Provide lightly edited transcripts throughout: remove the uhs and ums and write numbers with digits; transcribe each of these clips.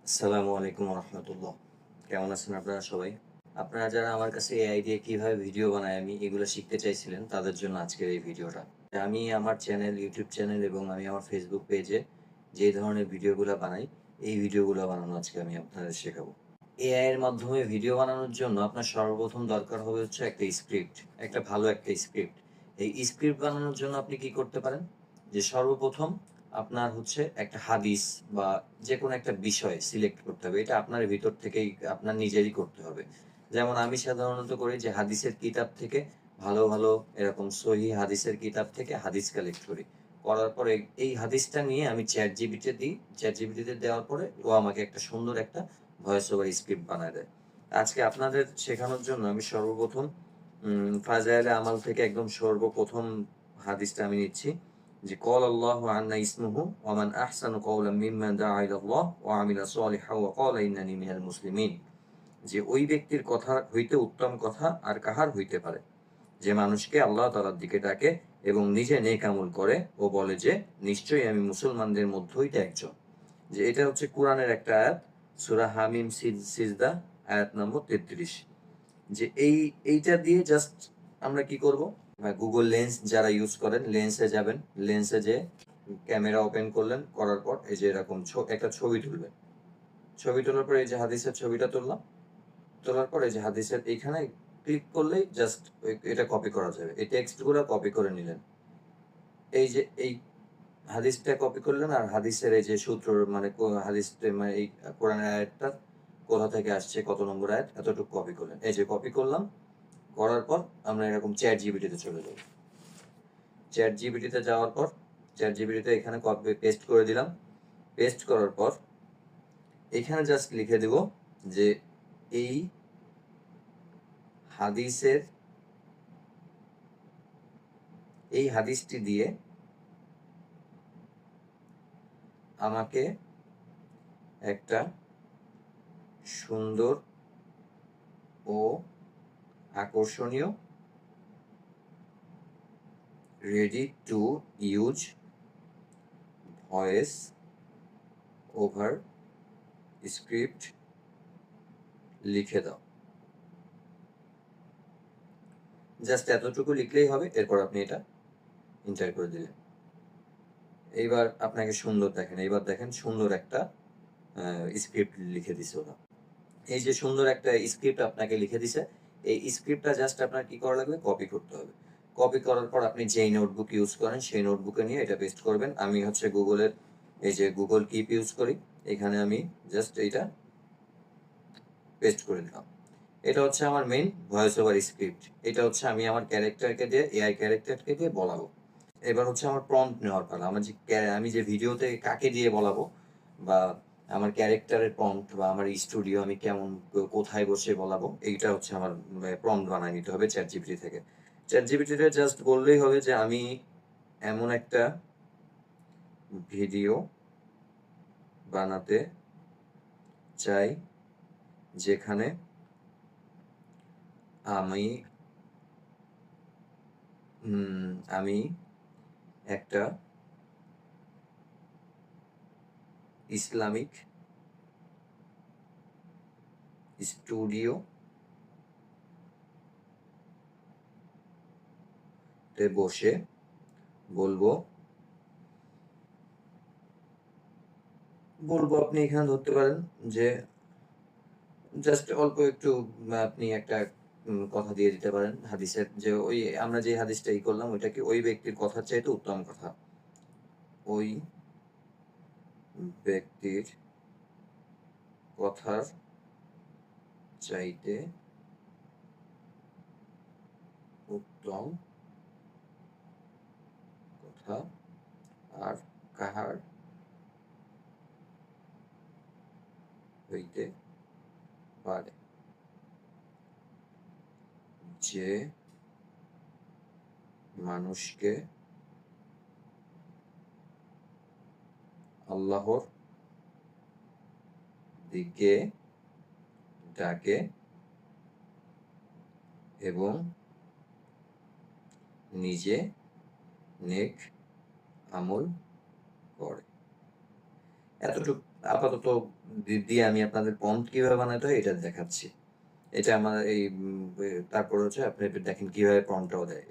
আসসালামু আলাইকুম রহমতুল্লাহ। কেমন আছেন আপনারা সবাই? আপনারা যারা আমার কাছে এআই দিয়ে কিভাবে ভিডিও বানাই আমি এগুলো শিখতে চাইছিলেন তাদের জন্য আজকের এই ভিডিওটা। আমি আমার চ্যানেল, ইউটিউব চ্যানেল এবং আমি আমার ফেসবুক পেজে যে ধরনের ভিডিওগুলো বানাই, এই ভিডিওগুলো বানানো আজকে আমি আপনাদের শেখাবো। এআই এর মাধ্যমে ভিডিও বানানোর জন্য আপনার সর্বপ্রথম দরকার হবে হচ্ছে একটা স্ক্রিপ্ট, একটা ভালো একটা স্ক্রিপ্ট। এই স্ক্রিপ্ট বানানোর জন্য আপনি কি করতে পারেন? যে সর্বপ্রথম আপনার হচ্ছে একটা হাদিস বা যেকোনো একটা বিষয় সিলেক্ট করতে হবে। এটা আপনার ভিতর থেকেই আপনার নিজেরই করতে হবে। যেমন আমি সাধারণত করি যে হাদিসের কিতাব থেকে ভালো, ভালো এরকম সহিহ হাদিসের কিতাব থেকে হাদিস কালেক্ট করি। করার পরে এই হাদিসটা নিয়ে আমি ChatGPT তে দিই। ChatGPT তে দেওয়ার পরে ও আমাকে একটা সুন্দর একটা ভয়েস ওভার স্ক্রিপ্ট বানায় দেয়। আজকে আপনাদের শেখানোর জন্য আমি সর্বপ্রথম ফাজায়েলে আমাল থেকে একদম সর্বপ্রথম হাদিসটা আমি নিচ্ছি। যে قال الله عنا اسمه ومن أحسن قولا ممن دعا إلى الله وعمل صالحا وقال إنني من المسلمين। যে ওই ব্যক্তির কথা হইতে উত্তম কথা আর কাহার হইতে পারে, যে মানুষকে আল্লাহ তাআলার দিকে ডাকে এবং নিজে নেক আমল করে ও বলে যে নিশ্চয়ই আমি মুসলমানদের মধ্য হইতে একজন। যে এটা হচ্ছে কোরআনের একটা আয়াত, সূরা হামিম সিজদা আয়াত নম্বর 33। যে এইটা দিয়ে জাস্ট আমরা কি করব, গুগল লেন্স যারা ইউজ করেন লেন্সে যাবেন, লেন্সে যে ক্যামেরা ওপেন করলেন, করার পর এই যে এরকম একটা ছবি তুলবেন। ছবি তোলার পরে এই যে হাদিসের ছবিটা তুললাম, তোলার পরে এই যে হাদিসের এইখানে ক্লিক করলেই জাস্ট এটা কপি করা যাবে। এই টেক্সটগুলো কপি করে নিলেন। এই যে এই হাদিসটা কপি করলেন আর হাদিসের এই যে সূত্র মানে হাদিস মানে এই কোরআন আয়াতটা কোথা থেকে আসছে, কত নম্বর আয়াত, এতটুকু কপি করলেন। এই যে কপি করলাম, করার পর আমরা এরকম ChatGPT তে চলে যাব। ChatGPT তে যাওয়ার পর ChatGPT তে এখানে কপি পেস্ট করে দিলাম। পেস্ট করার পর এখানে জাস্ট লিখে দেব যে এই হাদিসের এই হাদিসটি দিয়ে আমাকে একটা সুন্দর ও আকর্ষণীয় ready to use voice over script লিখে দাও। জাস্ট এতটুকু লিখলেই হবে। এরপর আপনি এটা এন্টার করে দিলেন। এইবার আপনাকে সুন্দর দেখেন, এইবার দেখেন সুন্দর একটা স্ক্রিপ্ট লিখে দিছে ওরা। এই যে সুন্দর একটা স্ক্রিপ্ট আপনাকে লিখে দিছে, এই স্ক্রিপ্টটা জাস্ট আপনার কি করা লাগবে, কপি করতে হবে। কপি করার পর আপনি যেই নোটবুক ইউজ করেন সেই নোটবুকে নিয়ে এটা পেস্ট করবেন। আমি হচ্ছে গুগলের এই যে গুগল কিপ ইউজ করি, এখানে আমি জাস্ট এইটা পেস্ট করে দিলাম। এটা হচ্ছে আমার মেইন ভয়েস ওভার স্ক্রিপ্ট। এটা হচ্ছে আমি আমার ক্যারেক্টারকে দিয়ে, এআই ক্যারেক্টারকে দিয়ে বলাবো। এবার হচ্ছে আমার প্রম্পট নেওয়ার পালা। আমি যে ভিডিওতে কাকে দিয়ে বলাবো বা আমার ক্যারেক্টারের প্রম্পট বা আমার স্টুডিও আমি কেমন কোথায় বসে বলাবো, এইটা হচ্ছে আমার প্রম্পট বানায় নিতে হবে ChatGPT থেকে। ChatGPT তে জাস্ট বললেই হবে যে আমি এমন একটা ভিডিও বানাতে চাই যেখানে আমি আমি একটা ইসলামিক স্টুডিও তে বসে বলবো আপনি এখানে ধরতে পারেন যে জাস্ট অল্প একটু আপনি একটা কথা দিয়ে দিতে পারেন হাদিসের, যে ওই আমরা যে হাদিসটা করলাম ওইটা কি ওই ব্যক্তির কথার চাইতে উত্তম কথা, ওই ব্যক্তির কথার চাইতে উত্তম কথা আর কাহার হইতে পারে, যে মানুষকে আল্লাহর দিকে ডাকে এবং নিজে নেক আমল করে। এতটুক আপাতত দিয়ে আমি আপনাদের প্রম্পট কিভাবে বানাতে হয় এটা দেখাচ্ছি। এটা আমার এই তারপর হচ্ছে আপনি দেখেন কিভাবে প্রম্পটটাও দেয়।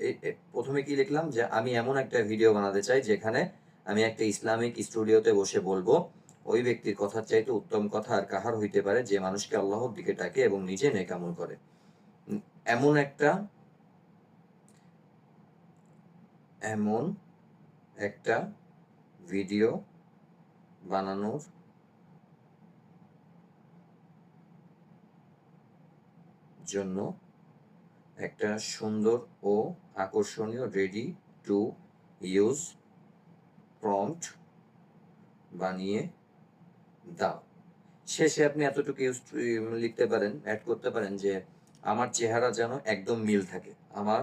১ম এ কি লিখলাম যে আমি এমন একটা ভিডিও বানাতে চাই যেখানে আমি একটা ইসলামিক স্টুডিওতে বসে বলব, ওই ব্যক্তির কথার চাইতে উত্তম কথা আর কাহার হইতে পারে যে মানুষকে আল্লাহর দিকে ডাকে এবং নিজে নেক আমল করে। উম এমন একটা এমন একটা ভিডিও বানানোর জন্য একটা সুন্দর ও আকর্ষণীয় রেডি টু ইউজ প্রম্পট বানিয়ে দাও। শেষে আপনি এতটুকু লিখতে পারেন, এড করতে পারেন যে আমার চেহারা যেন একদম মিল থাকে। আমার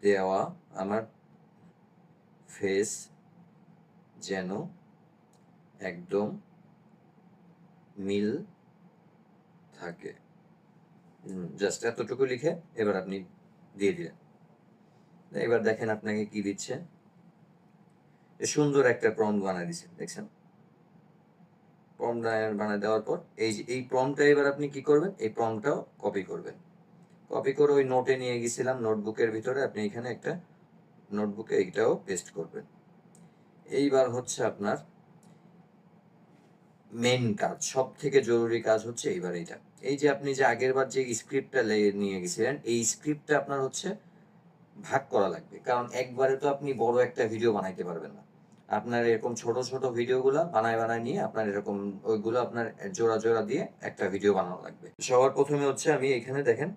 দেওয়া আমার ফেস যেন একদম মিল থাকে। জাস্ট এতটুকু লিখে এবার আপনি দিয়ে দিলেন। এবার দেখেন আপনাকে কি দিচ্ছে। সুন্দর একটা প্রম্পট বানায় দিছে, দেখছেন? প্রম্পট বানায় দেওয়ার পর এই যে এই প্রম্পটটা এবার আপনি কি করবেন? এই প্রম্পটটাও কপি করবেন। কপি করে ওই নোটে নিয়ে গেছিলাম, নোটবুকের ভিতরে আপনি এখানে একটা নোটবুকে এইটাও পেস্ট করবেন। এইবার হচ্ছে আপনার মেইন কাজ, সবথেকে জরুরি কাজ হচ্ছে এইবার এইটা। এই যে আপনি যে আগেরবার যে স্ক্রিপ্টটা নিয়ে গেছিলেন, এই স্ক্রিপ্টটা আপনার হচ্ছে ভাগ করা লাগবে। কারণ একবারে তো আপনি বড় একটা ভিডিও বানাইতে পারবেন না। আপনার এরকম ছোট, ছোট ভিডিওগুলা বানায় নিয়ে আপনার এরকম ওইগুলো আপনার জোড়া দিয়ে একটা ভিডিও বানানো লাগবে। সবার ১ম এ হচ্ছে আমি এখানে দেখেন,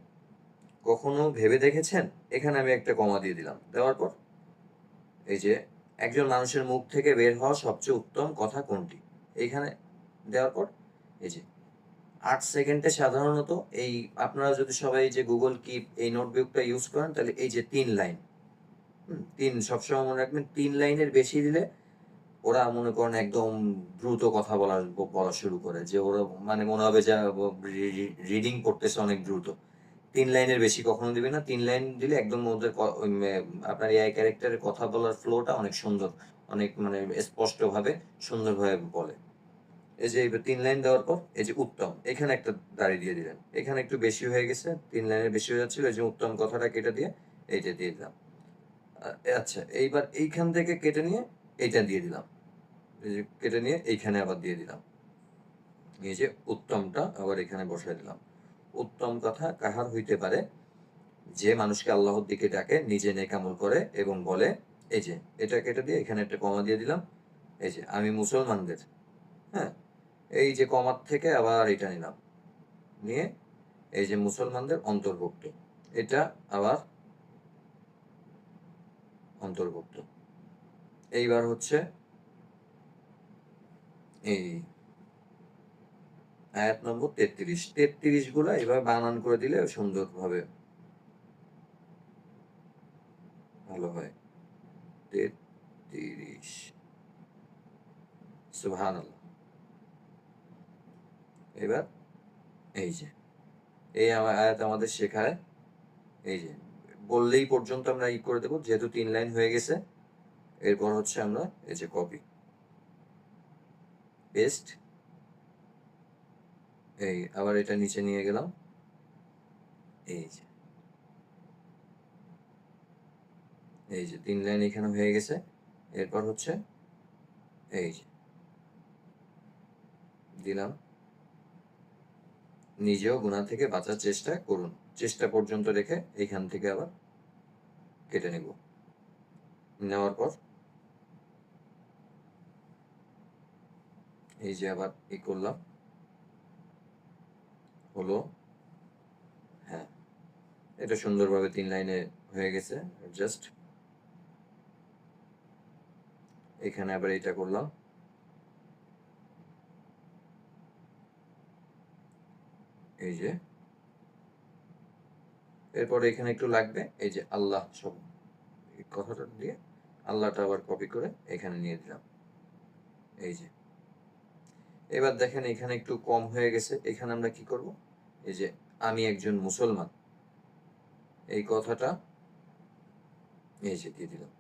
কখনো ভেবে দেখেছেন? এখানে আমি একটা কমা দিয়ে দিলাম। দেওয়ার পর এই যে একজন মানুষের মুখ থেকে বের হওয়া সবচেয়ে উত্তম কথা কোনটি? এইখানে দেওয়ার পর এই যে ৮ সেকেন্ডে সাধারণত এই আপনারা যদি সবাই যে Google Keep এই নোটবুকটা ইউজ করেন তাহলে এই যে ৩ লাইন, ৩ সবসময় মনে রাখবেন ৩ লাইনের বেশি দিলে ওরা মনে করেন একদম দ্রুত কথা বলা শুরু করে। যে ওরা মানে মনে হবে যে রিডিং করতেছে অনেক দ্রুত। ৩ লাইনের বেশি কখনো দিবেন না। ৩ লাইন দিলে একদম ওদের আপনার এআই ক্যারেক্টারের কথা বলার ফ্লোটা অনেক সুন্দর। অনেক মানে স্পষ্টভাবে সুন্দরভাবে বলে। এই যে এবার ৩ লাইন দেওয়ার পর এই যে উত্তম, এখানে একটা দাড়ি দিয়ে দিলেন। এখানে একটু বেশি হয়ে গেছে। ৩ লাইনের বেশি হয়ে যাচ্ছিল। এই যে উত্তম কথাটা কেটে দিয়ে এইটা দিয়ে দিলাম। আ আচ্ছা এইবার এইখান থেকে কেটে নিয়ে এইটা দিয়ে দিলাম। এই যে কেটে নিয়ে এইখানে আবার দিয়ে দিলাম। এই যে উত্তমটা আবার এখানে বসায় দিলাম। উত্তম কথা কাহার হইতে পারে যে মানুষকে আল্লাহর দিকে ডাকে, নিজে নেক আমল করে এবং বলে, এই যে এটা কেটে দিয়ে এখানে একটা কমা দিয়ে দিলাম। এই যে আমি মুসলমানদের, হ্যাঁ? এই যে কমার থেকে আবার এটা নিলাম। নিয়ে এই যে মুসলমানদের অন্তর্ভুক্ত। এটা আবার অন্তর্ভুক্ত। এইবার হচ্ছে এই আয়াত নম্বর ৩৩। ৩৩ গুলা এভাবে বানান করে দিলে সুন্দরভাবে ভালো হয়। ৩৩ সুবহানাল্লাহ। এবার এই যে এই আয়াত আমাদের শেখায় এই যে বললেই পর্যন্ত আমরা করে দেবো যেহেতু ৩ লাইন হয়ে গেছে। এরপর হচ্ছে আমরা এই যে কপি, পেস্ট, এই আবার এটা নিচে নিয়ে গেলাম। এই যে এই যে ৩ লাইন এখানে হয়ে গেছে। এরপর হচ্ছে এই যে দিলাম, নিজেও গুনাহ থেকে বাঁচার চেষ্টা করুন। চেষ্টা পর্যন্ত রেখে এইখান থেকে আবার কেটে নেব। নেওয়ার পর এই যে আবার করলাম, হলো, হ্যাঁ, এটা সুন্দরভাবে ৩ লাইনে হয়ে গেছে। জাস্ট এখানে আবার এটা করলাম। এই যে এরপরে এখানে একটু লাগবে এই যে আল্লাহ সব এই কথাটা দিয়ে আল্লাহটা আবার কপি করে এখানে নিয়ে দিলাম। এই যে এবার দেখেন এখানে একটু কম হয়ে গেছে। এখানে আমরা কি করব? এই যে আমি একজন মুসলমান, এই কথাটা এই যে দিয়ে দিলাম।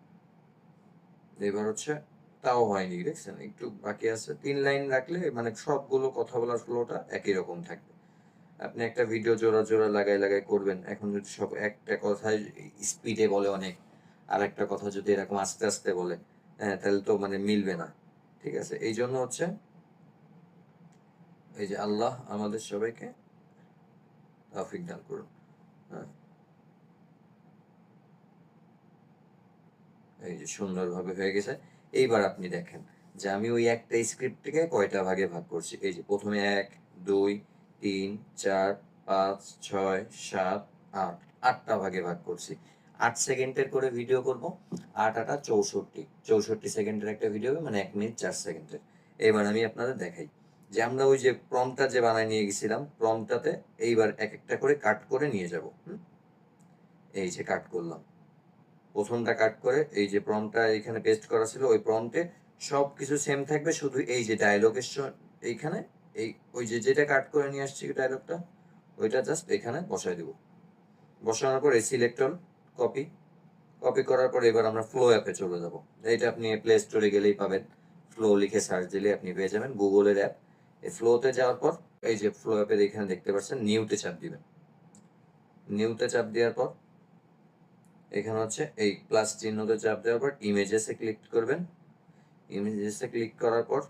এবার হচ্ছে তাও হয়নি, দেখছেন একটু বাকি আছে। 3 লাইন রাখলে মানে সবগুলো কথা বলার ফ্লোটা একই রকম থাকবে। আপনি একটা ভিডিও জোড়া জোড়া লাগাই লাগাই করবেন, এখন যদি সব একটা কথায় স্পিডে বলে অনেক, আর একটা কথা যদি এরকম আস্তে আস্তে বলে, হ্যাঁ তাহলে তো মানে মিলবে না। ঠিক আছে, এই জন্য হচ্ছে এই যে আল্লাহ আমাদের সবাইকে তৌফিক দান করুন। হ্যাঁ, এই যে সুন্দরভাবে হয়ে গেছে। এইবার আপনি দেখেন যে আমি ওই একটা স্ক্রিপ্টকে কয়টা ভাগে ভাগ করছি। এই যে প্রথমে ১, ২, ৩, ৪, ৫, ৬, ৭, ৮, ৮টা ভাগে ভাগ করছি। ৮ সেকেন্ডের করে ভিডিও করব। ৮ ৮ ৬৪, ৬৪ সেকেন্ডের একটা ভিডিও হবে, মানে ১ মিনিট ৪ সেকেন্ডের। এবার আমি আপনাদের দেখাই যে আমরা ওই যে প্রম্পটটা যে বানায় নিয়ে গেছিলাম, প্রম্পটটাতে এইবার এক একটা করে কাট করে নিয়ে যাব। এই যে কাট করলাম, প্রথমটা কাট করে এই যে প্রম্পটটা এখানে পেস্ট করা ছিল, ওই প্রম্পটে সবকিছু সেম থাকবে, শুধু এই যে ডায়লগের এইখানে এই ওই যে যেটা কাট করে নিয়ে আসছি ডায়লগটা, ওইটা জাস্ট এখানে বসাই দেব। বসানোর পর এই সিলেক্টর কপি, কপি করার পর এবার আমরা ফ্লো অ্যাপে চলে যাব। এইটা আপনি প্লে স্টোরে গেলেই পাবেন, ফ্লো লিখে সার্চ দিলে আপনি পেয়ে যাবেন, গুগলের অ্যাপ। এই ফ্লোতে যাওয়ার পর এই যে ফ্লো অ্যাপের এখানে দেখতে পাচ্ছেন নিউতে চাপ দিবেন। নিউতে চাপ দেওয়ার পর এখানে হচ্ছে এই প্লাস চিহ্নতে চাপ দেওয়ার পর ইমেজেসে ক্লিক করবেন। ইমেজেসে ক্লিক করার পর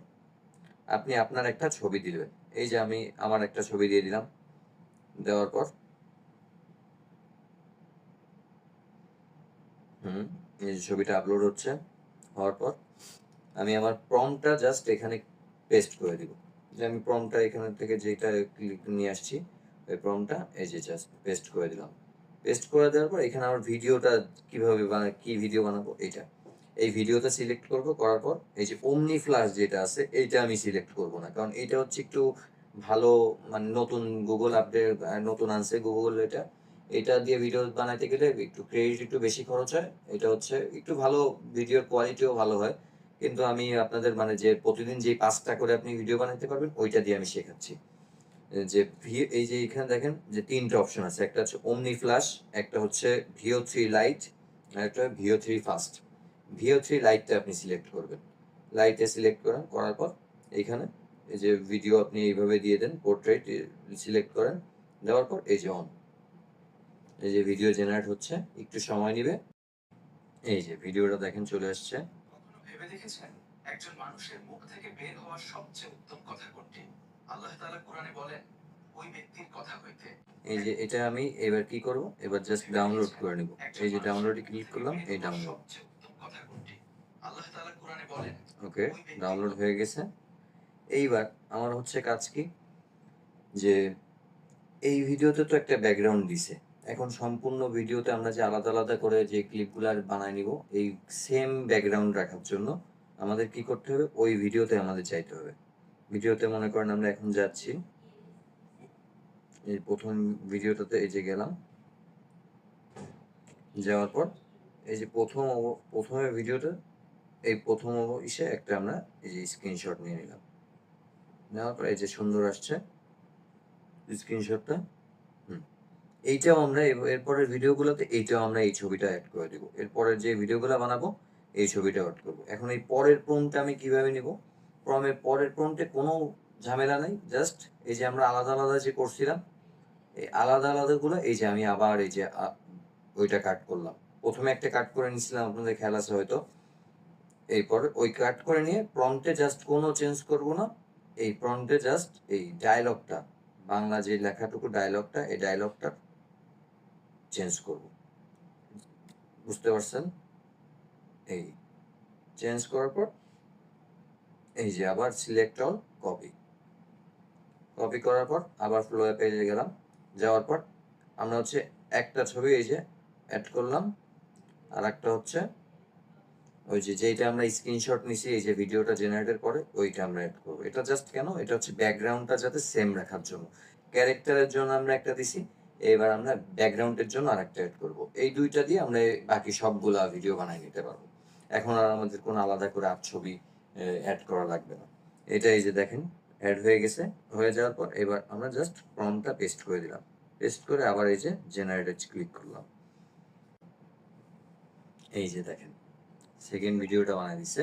আপনি আপনার একটা ছবি দিবেন। এই যে আমি আমার একটা ছবি দিয়ে দিলাম। দেওয়ার পর এই যে ছবিটা আপলোড হচ্ছে, হওয়ার পর আমি আমার প্রম্পটটা জাস্ট এখানে পেস্ট করে দিব। যে আমি প্রম্পটটা এখান থেকে যেটা ক্লিক নিয়ে আসছি, ওই প্রম্পটটা এই যে জাস্ট পেস্ট করে দিলাম। পেস্ট করে দেওয়ার পর এখানে আমার ভিডিওটা কিভাবে কি ভিডিও বানাবো এইটা, এই ভিডিওটা সিলেক্ট করব। করার পর এই যে ওমনি ফ্ল্যাশ যেটা আছে এইটা আমি সিলেক্ট করব না, কারণ এটা হচ্ছে একটু ভালো, মানে নতুন গুগল আপডেট নতুন আনছে গুগল, এটা এটা দিয়ে ভিডিও বানাইতে গেলে একটু ক্রেডিট একটু বেশি খরচ হয়। এটা হচ্ছে একটু ভালো, ভিডিওর কোয়ালিটিও ভালো হয়, কিন্তু আমি আপনাদের মানে যে প্রতিদিন যে 5টা করে আপনি ভিডিও বানাইতে পারবেন ওইটা দিয়ে আমি শেখাচ্ছি। যে এই যে এখানে দেখেন যে 3টা অপশন আছে, একটা হচ্ছে ওমনি ফ্ল্যাশ, একটা হচ্ছে ভিও থ্রি লাইট, আর একটা ভিও থ্রি ফাস্ট। ভিও থ্রি লাইটটা আপনি সিলেক্ট করবেন। লাইটে সিলেক্ট করেন, করার পর এইখানে এই যে ভিডিও আপনি এইভাবে দিয়ে দেন, পোর্ট্রেট সিলেক্ট করেন। দেওয়ার পর এই যে অন, এই যে ভিডিও জেনারেট হচ্ছে, একটু সময় নিবে। এই যে ভিডিওটা দেখেন চলে আসছে। কখনো ভেবে দেখেছেন একজন মানুষের মুখ থেকে বের হওয়া সবচেয়ে উত্তম কথা কোনটি? আল্লাহ তাআলা কোরআনে বলেন, ওই ব্যক্তির কথা হইতে। এই যে এটা আমি এবার কি করব, এবার জাস্ট ডাউনলোড করে নিব। এই যে ডাউনলোডে ক্লিক করলাম, এই ডাউনলোড। সবচেয়ে উত্তম কথা কোনটি? আল্লাহ তাআলা কোরআনে বলেন, ওকে ডাউনলোড হয়ে গেছে। এইবার আমার হচ্ছে কাজ কি, যে এই ভিডিওতে তো একটা ব্যাকগ্রাউন্ড দিছে, এখন সম্পূর্ণ ভিডিওতে আমরা যে আলাদা আলাদা করে যে ক্লিপগুলো বানায় নিব, এই সেম ব্যাকগ্রাউন্ড রাখার জন্য আমাদের কি করতে হবে, ওই ভিডিওতে আমাদের যাইতে হবে। ভিডিওতে মনে করেন আমরা এখন যাচ্ছি, এই প্রথম ভিডিওটাতে এই যে গেলাম, যাওয়ার পর এই যে প্রথমে ভিডিওটা, এই প্রথম ইসে একটা আমরা এই যে স্ক্রিনশট নিয়ে নিলাম। নেওয়ার পর এই যে সুন্দর আসছে স্ক্রিনশটটা। এইটাও আমরা এরপরের ভিডিওগুলোতে এইটাও আমরা এই ছবিটা অ্যাড করে দিব। এরপরের যে ভিডিওগুলো বানাবো এই ছবিটা অ্যাড করব। এখন এই পরের প্রম্পটটা আমি কিভাবে নিব? পরের প্রম্পটে কোনো ঝামেলা নাই। জাস্ট এই যে আমরা আলাদা আলাদা যে করছিলাম, এই আলাদা আলাদাগুলো এই যে আমি আবার এই যে ওইটা কাট করলাম। প্রথমে একটা কাট করে নিছিলাম, আপনাদের খেয়াল আছে হয়তো। এরপর ওই কাট করে নিয়ে প্রম্পটে জাস্ট কোনো চেঞ্জ করব না। এই প্রম্পটে জাস্ট এই ডায়লগটা, বাংলা যে লেখাটুকু ডায়লগটা, এই ডায়লগটা চেঞ্জ করব। বুঝতে পারছেন? এই চেঞ্জ করার পর এই যে আবার সিলেক্ট অল, কপি। কপি করার পর আবার ফ্লো অ্যাপে গেলাম। যাওয়ার পর আমরা হচ্ছে একটা ছবি এই যে অ্যাড করলাম, আর একটা হচ্ছে ওই যে যেটা আমরা স্ক্রিনশট নিছি এই যে ভিডিওটা জেনারেটের পরে ওইটা আমরা অ্যাড করবো। এটা জাস্ট কেন, এটা হচ্ছে ব্যাকগ্রাউন্ডটা যাতে সেম রাখার জন্য। ক্যারেক্টারের জন্য আমরা একটা দিছি, এবার আমরা ব্যাকগ্রাউন্ডের জন্য আরেকটা অ্যাড করব। এই দুইটা দিয়ে আমরা বাকি সবগুলা ভিডিও বানিয়ে নিতে পারবো। এখন আর আমাদের কোনো আলাদা করে ছবি অ্যাড করা লাগবে না। এটা এই যে দেখেন অ্যাড হয়ে গেছে। হয়ে যাওয়ার পর এবার আমরা জাস্ট প্রম্পটটা পেস্ট করে দিলাম। পেস্ট করে আবার এই যে জেনারেটে ক্লিক করলাম। এই যে দেখেন সেকেন্ড ভিডিওটা বানাই দিছে।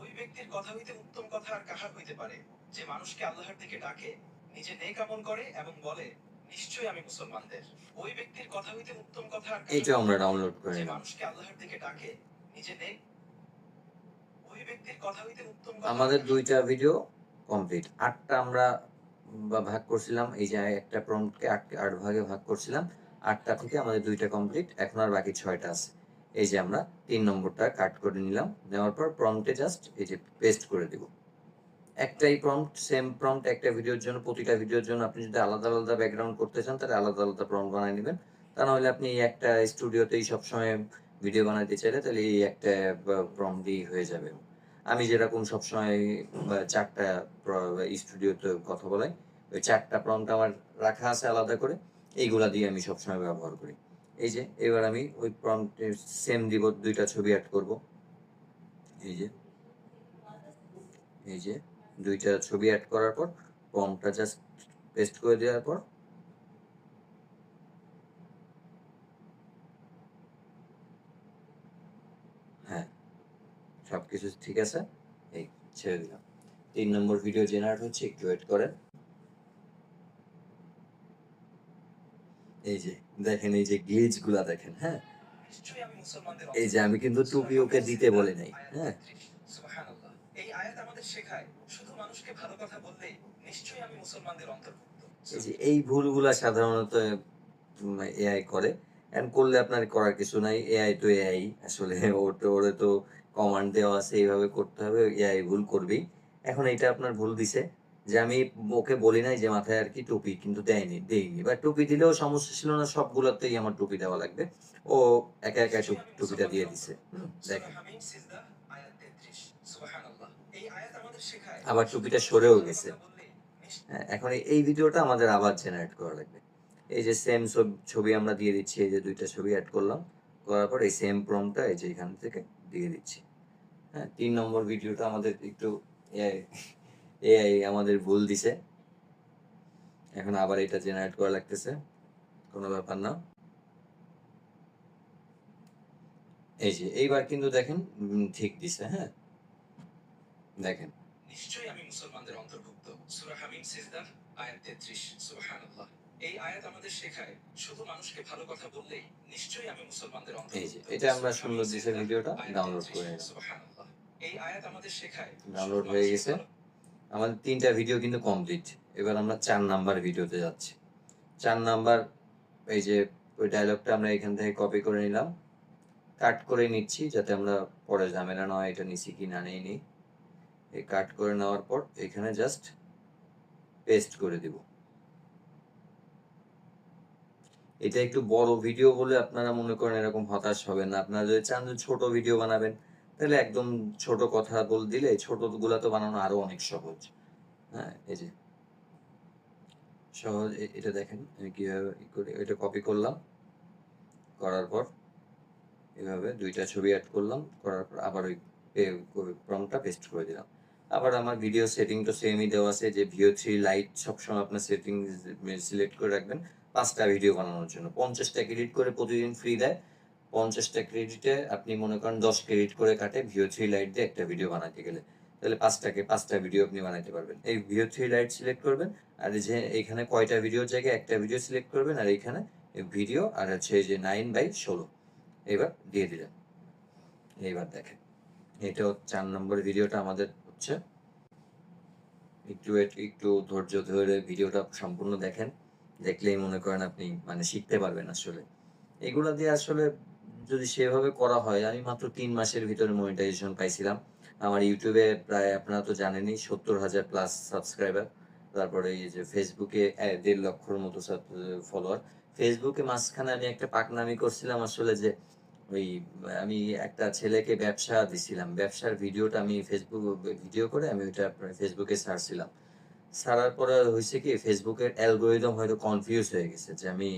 ওই ব্যক্তির কথা হইতে উত্তম কথা আর কাহার হইতে পারে, যে মানুষকে আল্লাহর দিকে ডাকে, নিজে নেক আমল করে এবং বলে, নিশ্চয়ই আমি মুসলমানদের। ওই ব্যক্তির কথা হইতে উত্তম কথা আর কাহার এইটাও আমরা হইতে পারে, ডাউনলোড করে যে নিলাম। মানুষকে আল্লাহর দিকে ডাকে, নিজে নেক ওই ব্যক্তির কথা হইতে উত্তম কথা আর আমাদের কাহার 2টা ভিডিও কমপ্লিট। 8টা আমরা ভাগ করছিলাম। এই যে একটা প্রম্পটকে 8 ভাগে ভাগ করছিলাম। 8টা থেকে আমাদের 2টা কমপ্লিট। এখন আর বাকি 6টা আছে। এই যে আমরা 3 নম্বরটা কাট করে নিলাম। নেওয়ার পর প্রম্পটে জাস্ট এই যে পেস্ট করে দিব। একটাই প্রম্পট, সেম প্রম্পট একটা ভিডিওর জন্য, প্রতিটা ভিডিওর জন্য আপনি যদি আলাদা আলাদা ব্যাকগ্রাউন্ড করতে চান তাহলে আলাদা আলাদা প্রম্পট বানিয়ে নেবেন। তা নাহলে আপনি এই একটা স্টুডিওতেই সবসময় ভিডিও বানাতে চাইলে তাহলে এই একটা প্রম্পট দিয়েই হয়ে যাবে। আমি যেরকম সবসময় 4টা স্টুডিওতে কথা বলাই, ওই 4টা প্রম্পট আমার রাখা আছে আলাদা করে, এইগুলা দিয়ে আমি সবসময় ব্যবহার করি। এই যে এবার আমি ওই প্রম্পটে সেম দিব, 2টা ছবি অ্যাড করব। এই যে 2টা ছবি অ্যাড করার পর প্রম্পটটা জাস্ট পেস্ট করে দেওয়ার পর হ্যাঁ, সবকিছু ঠিক আছে। এই ছেড়ে দিলাম। 3 নম্বর ভিডিও জেনারেট হচ্ছে, একটু ওয়েট করেন। এই যে দেখেন, এই যে গ্লিচ গুলা দেখেন। হ্যাঁ, নিশ্চয়ই আমি মুসলমানদের এই যে আমি কিন্তু সূরা টুপি ওকে হামিদ দিতে সিজদা বলি নাই। আয়াত হ্যাঁ, 33। সুবহানাল্লাহ। এই আয়াত আমাদের শেখায় শুধু মানুষকে ভালো কথা বললেই নিশ্চয়ই আমি মুসলমানদের অন্তর্ভুক্ত। এই যে এই ভুলগুলা সাধারণত এআই করে। এন্ড করলে আপনার করার কিছু নাই। এআই তো এআই আসলে ওরে তো কমান্ড দেওয়া আছে এইভাবে করতে হবে, এআই ভুল করবেই। এখন এইটা আপনার ভুল দিছে যে আমি ওকে বলি নাই যে মাথায় আর কি টুপি কিন্তু দেইনি, বা টুপি দিলেও সমস্যা ছিল না, সবগুলাতেই আমার টুপি দেওয়া লাগবে। ও একা একা নিশ্চয়ই আমি টুপিটা দিয়ে মুসলমানদের দিছে। অন্তর্ভুক্ত। সূরা দেখেন, হামিদ সিজদা আয়াত 33। সুবহানাল্লাহ। এই আয়াত আমাদের শেখায় আবার শুধু টুপিটা মানুষকে সরেও ভালো গেছে। কথা বললেই হ্যাঁ, এখন এই ভিডিওটা আমাদের আবার জেনারেট করা লাগবে। এই যে সেম ছবি আমরা দিয়ে দিচ্ছি, এই যে 2টা ছবি অ্যাড করলাম, করার পর এই সেম প্রম্পটটা এই যে এখান থেকে দিয়ে দিচ্ছি। হ্যাঁ, 3 নম্বর ভিডিওটা আমাদের একটু এআই এআই আমাদের ভুল দিছে। এখন আবার এটা জেনারেট করা লাগতেছে, কোনো ব্যাপার না। এই যে এইবার কিন্তু দেখেন ঠিক দিছে। হ্যাঁ, দেখেন নিশ্চয়ই আমি মুসলমানদের অন্তর্ভুক্ত। সূরা হামিদ সিজদা আয়াত 33। সুবহানাল্লাহ। এই আয়াত আমাদের শেখায় শুধু মানুষকে ভালো কথা বললেই নিশ্চয়ই আমি মুসলমানদের এই যে অন্তর্ভুক্ত। এটা আমরা সূরা সুন্দর হামিদ দিছে সিজদা ভিডিওটা আয়াত ডাউনলোড 33। করে নিলাম। সুবহানাল্লাহ। এই আয়াত আমাদের শেখায় শুধু ডাউনলোড হয়ে মানুষকে গেছে। ভালো আমাদের 3টা ভিডিও কিন্তু কমপ্লিট। এবার আমরা 4 নাম্বার ভিডিওতে যাচ্ছি। 4 নাম্বার, এই যে ওই ডায়লগটা আমরা এখান থেকে কপি করে নিলাম, কাট করে নিচ্ছি যাতে আমরা পরে ঝামেলা না হয় এটা নিছি কি না নেইনি। এই কাট করে নেওয়ার পর এখানে জাস্ট পেস্ট করে দিব। এটা একটু বড় ভিডিও বলে আপনারা মনে করেন এরকম হতাশ হবেন না। আপনারা যদি চান যে ছোট ভিডিও বানাবেন তাহলে একদম ছোট কথা বলে দিলে ছোটগুলা তো বানানো আরো অনেক সহজ। হ্যাঁ, এই যে সহজ, এটা দেখেন আমি কিভাবে করি। এটা কপি করলাম, করার পর এভাবে 2টা ছবি অ্যাড করলাম, করার পর আবার ওই প্রম্পটটা পেস্ট করে দিলাম। আবার আমার ভিডিও সেটিং তো সেমই দেওয়া আছে যে VO3 লাইট সবসময় আপনার সেটিং সিলেক্ট করে রাখবেন 5টা ভিডিও বানানোর জন্য। 50টা ক্রেডিট করে প্রতিদিন ফ্রি দেয়। 50টা ক্রেডিটে আপনি মনে করেন 10 ক্রেডিট করে কাটে VO3 লাইট দিয়ে একটা ভিডিও বানাতে গেলে। তাহলে 5টা ভিডিও আপনি বানাইতে পারবেন। এই VO3 লাইট সিলেক্ট করবেন, আর এই যে এখানে কয়টা ভিডিওর জায়গায় একটা ভিডিও সিলেক্ট করবেন, আর এখানে ভিডিও আর হচ্ছে এই যে 9/16 এবার দিয়ে দিলেন। এইবার দেখেন, এটা 4 নম্বর ভিডিওটা আমাদের হচ্ছে। একটু ধৈর্য ধরে ভিডিওটা সম্পূর্ণ দেখেন। দেখলেই মনে করেন আপনি মানে শিখতে পারবেন আসলে। এগুলা দিয়ে আসলে যদি সেভাবে করা হয়, আমি মাত্র 3 মাসের ভিতরে মনিটাইজেশন পাইছিলাম। আমার ইউটিউবে প্রায় আপনারা তো জানেনই 70,000 প্লাস সাবস্ক্রাইবার। তারপরে এই যে ফেসবুকে 1.5 লক্ষর মতো ফলোয়ার। ফেসবুকে মাঝখানে আমি একটা পাকনামি করছিলাম আসলে যে ওই আমি একটা ছেলেকে ব্যবসা দিছিলাম। ব্যবসার ভিডিওটা আমি ভিডিও করে আমি ওইটা আপনার ফেসবুকে ছাড়ছিলাম। ছাড়ার পরে হইছে কি ফেসবুকের অ্যালগরিদম হয়তো কনফিউজ হয়ে গেছে যে আমি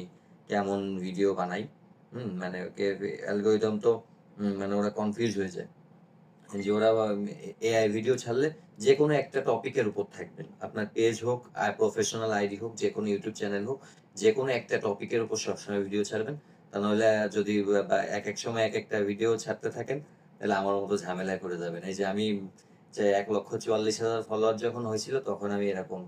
কেমন ভিডিও বানাই। মানে অ্যালগরিদম তো মানে ওরা কনফিউজ হয়ে যায়। যে ওরা এআই ভিডিও ছাড়লে যেকোনো একটা টপিকের উপর থাকবেন। আপনার পেজ হোক, প্রফেশনাল আইডি হোক, যেকোনো ইউটিউব চ্যানেল হোক, যেকোনো একটা টপিকের উপর সবসময় ভিডিও ছাড়বেন। তা নাহলে যদি বা একেক সময় একেকটা ভিডিও ছাড়তে থাকেন, তাহলে আমার মতো ঝামেলায় পড়ে যাবেন। এই যে আমি যে 1,44,000 ফলোয়ার যখন হয়েছিল তখন আমি এরকম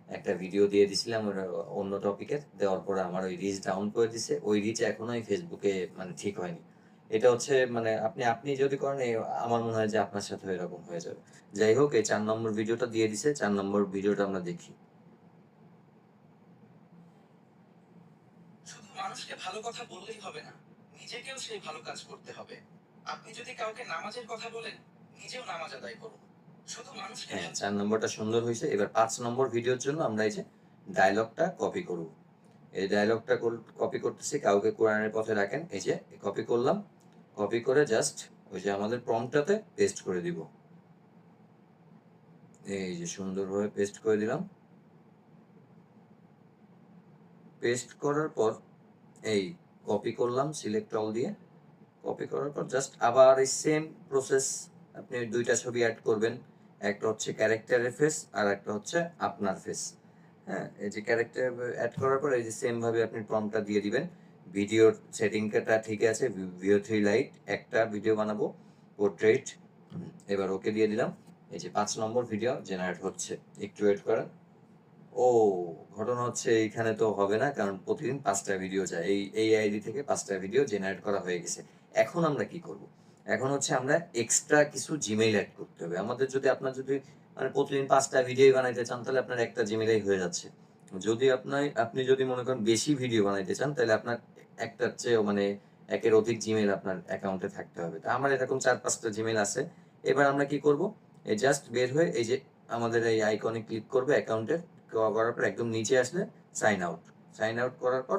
একটা ভিডিও দিয়ে দিছিলাম ওটা অন্য টপিকের, দেওয়ার পরে আমার ওই রিচ ডাউন করে দিছে। ওই রিচ এখনো এই ফেসবুকে মানে ঠিক হয়নি। এটা হচ্ছে মানে আপনি যদি করেন আমার মনে হয় যে আপনার সাথে এরকম হয়ে যাবে। যাই হোক, এই 4 নম্বর ভিডিওটা দিয়ে দিছে। 4 নম্বর ভিডিওটা আমরা দেখি। শুধু মানুষকে ভালো কথা বললেই হবে না, নিজেকেও সেই ভালো কাজ করতে হবে। আপনি যদি কাউকে নামাজের কথা বলেন, নিজেও নামাজ আদায় করুন। শুধু মানুষকে হ্যাঁ, 4 নম্বরটা সুন্দর হইছে। এবার 5 নম্বর ভিডিওর জন্য আমরা এই যে ডায়ালগটা কপি করব। এই ডায়ালগটা কপি করতেছি, কাউকে কোরআনের পথে রাখেন। এই যে কপি করলাম। কপি করে জাস্ট ওই যে আমাদের প্রম্পটটাতে পেস্ট করে দিব। এই যে সুন্দরভাবে পেস্ট করে দিলাম। পেস্ট করার পর এই কপি করলাম সিলেক্ট অল দিয়ে। কপি করার পর জাস্ট আবার এই সেম প্রসেস, আপনি 2টা ছবি অ্যাড করবেন। একটা হচ্ছে ক্যারেক্টারের ফেস আর একটা হচ্ছে আপনার ফেস। হ্যাঁ, এই যে ক্যারেক্টার অ্যাড করার পর এই যে সেম ভাবে আপনি প্রম্পটটা দিয়ে দিবেন। ভিডিওর সেটিংটা ঠিক আছে, ভিও 3 লাইট একটা ভিডিও বানাবো পোর্ট্রেট। এবার ওকে দিয়ে দিলাম। এই যে 5 নম্বর ভিডিও জেনারেট হচ্ছে, একটু ওয়েট করেন। ও, ঘটনা হচ্ছে এইখানে তো হবে না, কারণ প্রতিদিন 5টা ভিডিও যায়। এই আইডি থেকে 5টা ভিডিও জেনারেট করা হয়ে গেছে। এখন আমরা কি করব? এখন হচ্ছে আমরা এক্সট্রা কিছু জিমেইল অ্যাড করতে হবে আমাদের। যদি আপনার যদি মানে প্রতিদিন 5টা ভিডিও বানাইতে চান তাহলে আপনার একটা জিমেইলেই হয়ে যাচ্ছে। যদি আপনি যদি মনে করেন বেশি ভিডিও বানাইতে চান তাহলে আপনার একটার চেয়েও মানে একের অধিক জিমেইল আপনার অ্যাকাউন্টে থাকতে হবে। তা আমার এরকম 4-5টা জিমেইল আছে। এবার আমরা কি করব? এই জাস্ট বের হয়ে এই যে আমাদের এই আইকনে ক্লিক করব অ্যাকাউন্টের। করার পর একদম নিচে আসলে সাইন আউট। সাইন আউট করার পর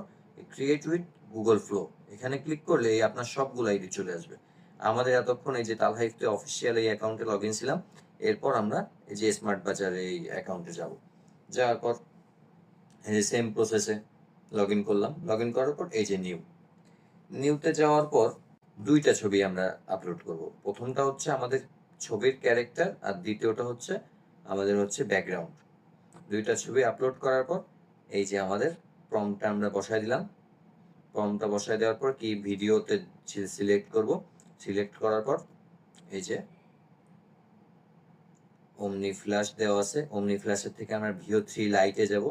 ক্রিয়েট উইথ গুগল ফ্লো এখানে ক্লিক করলে এই আপনার সবগুলো আইডি চলে আসবে। আমাদের এতক্ষণ এই যে তালহাইফতে অফিসিয়াল এই অ্যাকাউন্টে লগ ইন ছিলাম। এরপর আমরা এই যে স্মার্ট বাজার এই অ্যাকাউন্টে যাব। যাওয়ার পর এই যে সেম প্রসেসে লগ ইন করলাম। লগ ইন করার পর এই যে নিউতে যাওয়ার পর 2টা ছবি আমরা আপলোড করব। প্রথমটা হচ্ছে আমাদের ছবির ক্যারেক্টার আর দ্বিতীয়টা হচ্ছে আমাদের হচ্ছে ব্যাকগ্রাউন্ড। 2টা ছবি আপলোড করার পর এই যে আমাদের প্রম্পটটা আমরা বসায় দিলাম। প্রম্পটটা বসায় দেওয়ার পর কি ভিডিওতে সিলেক্ট করব। সিলেক্ট করার পর এই যে ওমনি ফ্ল্যাশ দেওয়া আছে। ওমনি ফ্ল্যাশের থেকে আমরা ভিও 3 লাইটে যাব।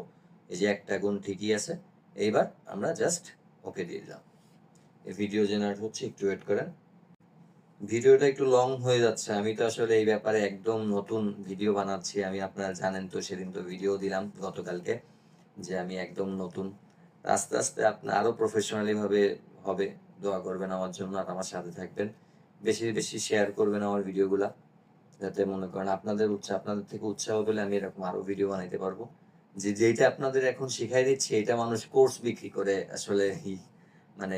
এই যে একটা গুণ ঠিকই আছে। এইবার আমরা জাস্ট ওকে দিয়ে দিলাম। এই ভিডিও জেনারেট হচ্ছে, একটু ওয়েট করেন। ভিডিওটা একটু লং হয়ে যাচ্ছে। আমি তো আসলে এই ব্যাপারে একদম নতুন ভিডিও বানাচ্ছি। আমি আপনারা জানেন তো, সেদিন তো ভিডিও দিলাম গতকালকে যে আমি একদম নতুন। আস্তে আস্তে আপনার আরো প্রফেশনালি ভাবে হবে। দোয়া করবেন আমার জন্য আর আমার সাথে থাকবেন। বেশি বেশি শেয়ার করবেন আমার ভিডিওগুলা, যাতে মনে করেন আপনাদের থেকে উৎসাহ পেলে আমি এরকম আরো ভিডিও বানাইতে পারবো। যেটা আপনাদের এখন শিখাই দিচ্ছি এটা মানুষ কোর্স বিক্রি করে আসলে মানে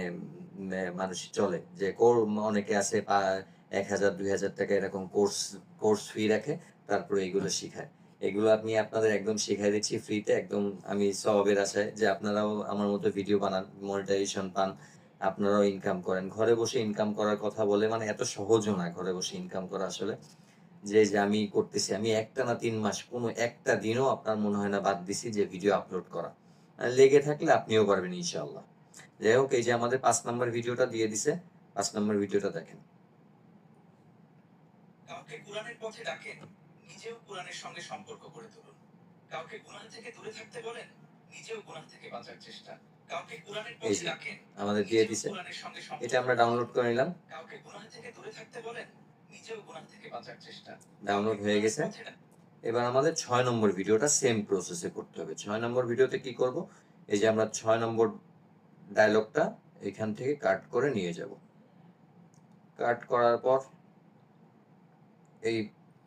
মানুষ চলে যে অনেকে আছে 1,000-2,000 টাকা এরকম কোর্স ফি রাখে, তারপরে এগুলো শিখায়। এগুলো আপনি আপনাদের একদম শিখাই দিচ্ছি ফ্রিতে একদম। আমি সওয়াবের আশায় যে আপনারাও আমার মতো ভিডিও বানান, মনিটাইজেশন পান, আপনারাও ইনকাম করেন। ঘরে বসে ইনকাম করার কথা বলে মানে এত সহজও না ঘরে বসে ইনকাম করা আসলে। যে আমি করতেছি, আমি একটানা 3 মাস কোনো একটা দিনও আপনার মনে হয় না বাদ দিছি যে ভিডিও আপলোড করা। লেগে থাকলে আপনিও পারবেন ইনশাআল্লাহ। যাই হোক, এই যে আমাদের 5 নাম্বার ভিডিওটা দিয়ে দিছে। 5 নাম্বার ভিডিওটা দেখেন। কাউকে কোরআনের পথে ডাকেন, নিজেও কোরআনের সঙ্গে সম্পর্ক গড়ে তুলুন। কাউকে গুনাহ থেকে দূরে থাকতে বলেন, নিজেও গুনাহ থেকে বাঁচার চেষ্টা। কাউকে কোরআনের এই পথে যে ডাকেন, আমাদের দিয়ে নিজেও দিছে। কোরআনের সঙ্গে এটা সম্পর্ক আমরা গড়ে ডাউনলোড তুলুন। করে নিলাম। কাউকে গুনাহ থেকে দূরে থাকতে বলেন, নিজেও গুনাহ থেকে বাঁচার চেষ্টা। ডাউনলোড হয়ে গেছে। এবার আমাদের 6 নম্বর ভিডিওটা সেম প্রসেসে করতে হবে। 6 নম্বর ভিডিওতে কি করব? এই যে আমরা 6 নম্বর ডায়লগটা এখান থেকে কাট করে নিয়ে যাব। কাট করার পর এই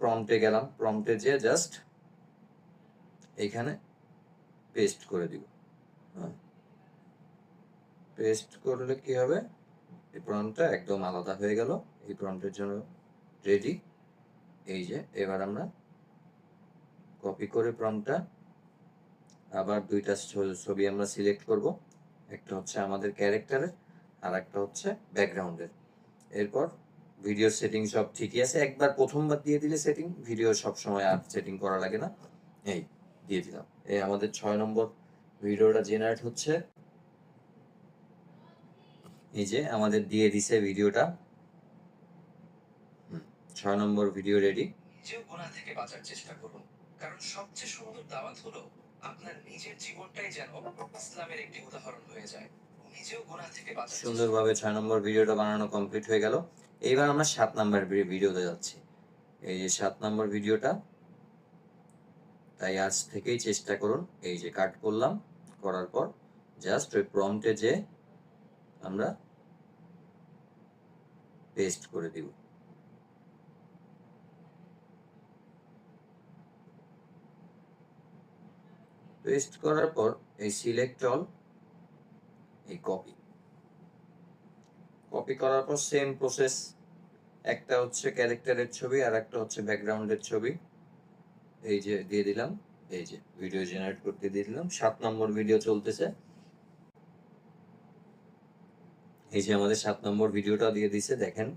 প্রম্পটে গেলাম। প্রম্পটে যেয়ে জাস্ট এইখানে পেস্ট করে দিব। হ্যাঁ, পেস্ট করলে কি হবে? এই প্রম্পটটা একদম আলাদা হয়ে গেল। এই প্রম্পটের জন্য রেডি। এই যে এবার আমরা কপি করে প্রম্পটটা আবার 2টা ছবি আমরা সিলেক্ট করব। একটা হচ্ছে আমাদের ক্যারেক্টারের আর একটা হচ্ছে ব্যাকগ্রাউন্ডের। এরপর ভিডিও সেটিং সব ঠিকই আছে। একবার প্রথমবার দিয়ে দিলে সেটিং, ভিডিও সব সময় আর সেটিং করা লাগে না। এই দিয়ে দিলাম। এই আমাদের 6 নম্বর ভিডিওটা জেনারেট হচ্ছে। এই যে আমাদের দিয়ে দিছে ভিডিওটা। 6 নম্বর ভিডিও রেডি। নিজেও গুনাহ থেকে বাঁচার চেষ্টা করুন, কারণ সবচেয়ে সুন্দর দাওয়াত হলো আপনার নিজের জীবনটাই যেন ইসলামের একটি উদাহরণ হয়ে যায়। নিজেও গুনাহ থেকে বাঁচার চেষ্টা সুন্দরভাবে 6 নম্বর ভিডিওটা বানানো কমপ্লিট হয়ে গেল। এইবার আমরা 7 নম্বর ভিডিওতে যাচ্ছি। এই যে 7 নম্বর ভিডিওটা, তাই আজ থেকেই চেষ্টা করুন। এই যে কাট করলাম, করার পর জাস্ট ওই প্রম্পটে যে আমরা পেস্ট করে দিব। পেস্ট করার পর এই সিলেক্ট অল, এই কপি করার পর সেম প্রসেস, একটা হচ্ছে ক্যারেক্টারের ছবি আর একটা হচ্ছে ব্যাকগ্রাউন্ডের ছবি। এই যে দিয়ে দিলাম, এই যে ভিডিও জেনারেট করতে দিয়ে দিলাম। 7 নম্বর ভিডিও চলতেছে। এই যে আমাদের 7 নম্বর ভিডিওটা দিয়ে দিছে, দেখেন।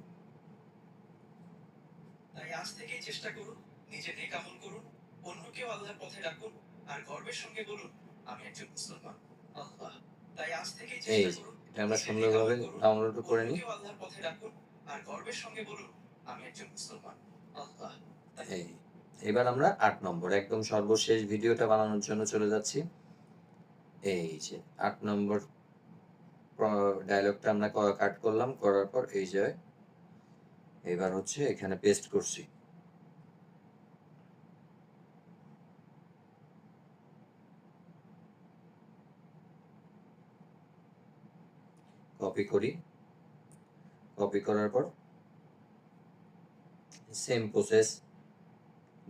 তাই আজ থেকেই চেষ্টা করুন, নিজে নেক আমল করুন, অন্যকেও আল্লাহর পথে ডাকুন, আর গর্বের সঙ্গে বলুন, আমি একজন মুসলমান। আল্লাহ। তাই আজ থেকেই এই চেষ্টা যে করুন, এটা আমরা নিজে নেক সুন্দরভাবে আমল করুন, ডাউনলোড করে নিই। অন্যকেও আল্লাহর পথে ডাকুন, আর গর্বের সঙ্গে বলুন, আমি একজন মুসলমান। আল্লাহ। এই এবার আমরা 8 নম্বর একদম সর্বশেষ ভিডিওটা বানানোর জন্য চলে যাচ্ছি। এই যে 8 নম্বর ডায়লগটা আমরা কাট করলাম, করার পর এই যে এবার হচ্ছে এখানে পেস্ট করছি। কপি করি, কপি করার পর সেম প্রসেস,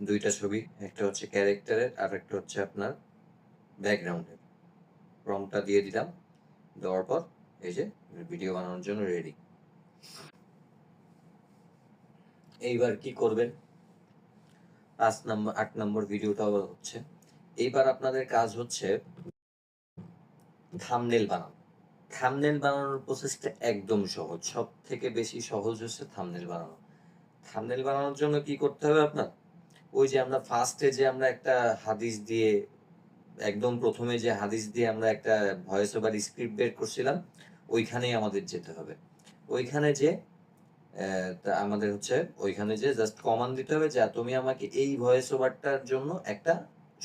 দুইটা ছবি, একটা হচ্ছে ক্যারেক্টারের আর একটা হচ্ছে আপনার ব্যাকগ্রাউন্ডের। প্রম্পটটা দিয়ে দিলাম, দেওয়ার পর এই যে ভিডিও বানানোর জন্য রেডি। এইবার কি করবেন, 8 নম্বর ভিডিওটা হচ্ছে, এইবার আপনাদের কাজ হচ্ছে থাম্বনেল বানানো। থাম্বনেল বানানোর প্রসেসটা একদম সহজ, সব থেকে বেশি সহজ হচ্ছে থাম্বনেল বানানো। থাম্বনেল বানানোর জন্য কি করতে হবে আপনার, ওই যে আমরা ফার্স্টে যে আমরা একটা হাদিস দিয়ে, একদম প্রথমে যে হাদিস দিয়ে আমরা একটা ভয়েস ওভার স্ক্রিপ্ট বের করছিলাম, ওইখানেই আমাদের যেতে হবে। ওইখানে যে আমাদের হচ্ছে ওইখানে যে জাস্ট কমান্ড দিতে হবে যে তুমি আমাকে এই ভয়েস ওভারটার জন্য একটা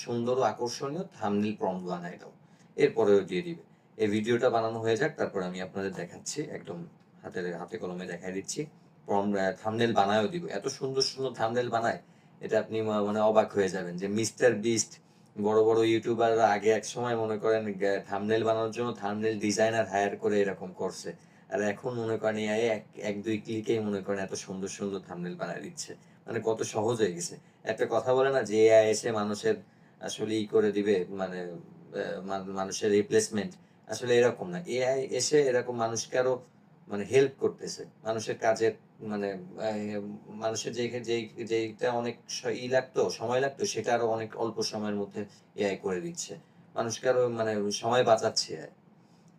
সুন্দর ও আকর্ষণীয় থাম্বনেল প্রম্পট বানাই দাও, এরপরেও দিয়ে দিবে। এই ভিডিওটা বানানো হয়ে যাক, তারপর আমি আপনাদের দেখাচ্ছি, একদম হাতে কলমে দেখাই দিচ্ছি। থাম্বনেল বানায়ও দিব, এত সুন্দর সুন্দর থাম্বনেল বানায়, এটা আপনি মানে অবাক হয়ে যাবেন যে মিস্টার বিস্ট, বড় বড় ইউটিউবাররা আগে এক সময় মনে করেন থাম্বনেল বানানোর জন্য থাম্বনেল ডিজাইনার হায়ার করে এরকম করছে, আর এখন মনে করেন এআই এক দুই ক্লিকেই মনে করেন এত সুন্দর সুন্দর থাম্বনেল বানায় দিচ্ছে। মানে কত সহজ হয়ে গেছে। একটা কথা বলে না যে এআই এসে মানুষের আসলে করে দিবে, মানে মানুষের রিপ্লেসমেন্ট, আসলে এরকম না। এআই এসে এরকম মানুষকে আরো মানে হেল্প করতেছে মানুষের কাজের, মানে মানুষের যেইটা অনেক লাগতো, সময় লাগতো, সেটা আরো অনেক অল্প সময়ের মধ্যে এআই করে দিচ্ছে, মানুষকে আরো মানে সময় বাঁচাচ্ছে AI।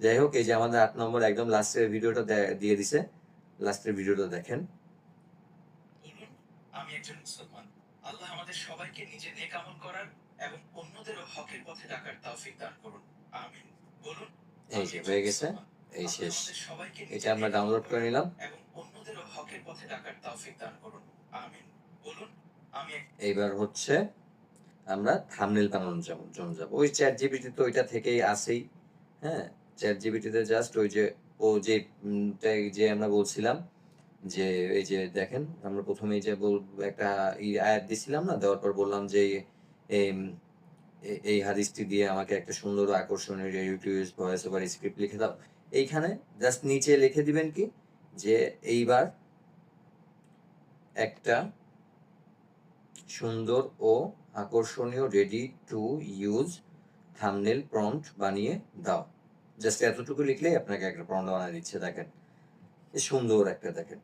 যাই হোক, এই যে আমাদের 8 নম্বর একদম লাস্টের ভিডিওটা দিয়ে দিছে, লাস্টের ভিডিওটা দেখেন। বলুন, আমি একজন মুসলমান। আল্লাহ আমাদের সবাইকে নিজে নেক আমল করার এবং অন্যদেরও হকের পথে ডাকার তৌফিক দান করুন। আমিন। বলুন, এই আমি যে একজন হয়ে গেছে, মুসলমান। এই আল্লাহ শেষ। আমাদের সবাইকে এটা নিজে আমরা নেক আমল ডাউনলোড করে করার নিলাম। এবং অন্যদেরও হকের পথে ডাকার তৌফিক দান করুন। আমিন। বলুন, আমি এইবার হচ্ছে আমরা থাম্বনেল বানানোর জন্য যাব। ওই চ্যাট জিপিটি তো ওইটা থেকেই আসেই। হ্যাঁ, চ্যাট জিপিটিতে জাস্ট ওই যে ও যে যে আমরা বলছিলাম যে এই যে দেখেন, আমরা প্রথমেই যে একটা আয়াত দিছিলাম না, দেওয়ার পর বললাম যে এম, এই হাদিসটি দিয়ে আমাকে একটা সুন্দর ও আকর্ষণীয় radio to use voice over script লিখে দাও। এইখানে জাস্ট নিচে লিখে দিবেন কি যে এইবার একটা সুন্দর ও আকর্ষণীয় ready to use thumbnail prompt বানিয়ে দাও। জাস্ট এতটুকু লিখলেই আপনাকে একটা প্রম্পট বানিয়ে দিচ্ছে। দেখেন সুন্দর একটা, দেখেন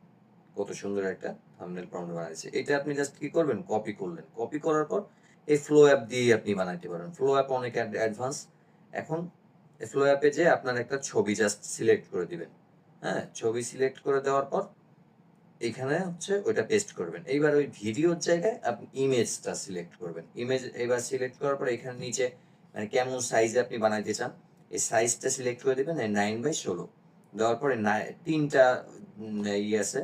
কত সুন্দর একটা থাম্বনেল প্রম্পট বানাইছে। এটা আপনি জাস্ট কি করবেন, কপি করলেন, কপি করার পর এই ফ্লো অ্যাপ দিয়ে আপনি বানাইতে পারেন। ফ্লো অ্যাপ অনেক অ্যাডভান্স। এখন ফ্লো অ্যাপে যে আপনার একটা ছবি জাস্ট সিলেক্ট করে দিবেন। হ্যাঁ, ছবি সিলেক্ট করে দেওয়ার পর এখানে হচ্ছে ওইটা পেস্ট করবেন। এইবার ওই ভিডিওর জায়গায় আপনি ইমেজটা সিলেক্ট করবেন। ইমেজ এবার সিলেক্ট করার পর এখানে নিচে মানে কেমন সাইজে আপনি বানাইতে চান, এই সাইজটা সিলেক্ট করে দিবেন 9/16। দেওয়ার পরে তিনটা আছে,